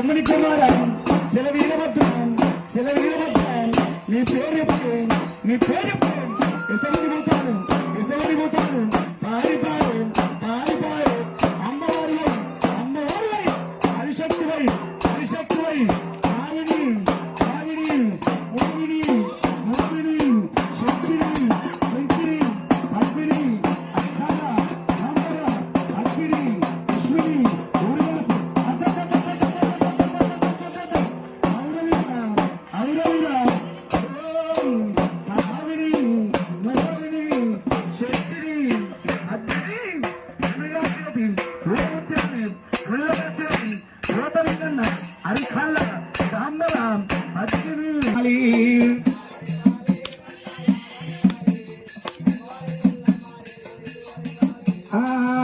తమ్ముని కుమారం శిలవీరభద్రం శిలవీరభద్రం నీ పేరు నీ పేరు ఎసవని పోతాను ఎసవని పోతాను పారిపారు పారిపారు అమ్మవారి అమ్మవారి హరిశక్తివై హరిశక్తివై ఆవిని ఆవిని మోవిని మోవిని శక్తిని శక్తిని అగ్ని అక్షర రామర అగ్ని విష్ణుని ఊరవాసి ఔరవిరా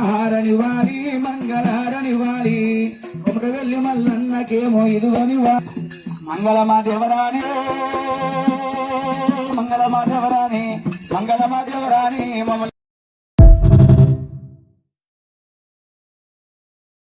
హారనివాలి మంగళహారనివాలి ఒకటి వెళ్ళి మల్లన్నకేమో ఇదిగోని మంగళమాదేవరాని మంగళమాదేవరాని మంగళమాదేవరాని మమ్మల్ని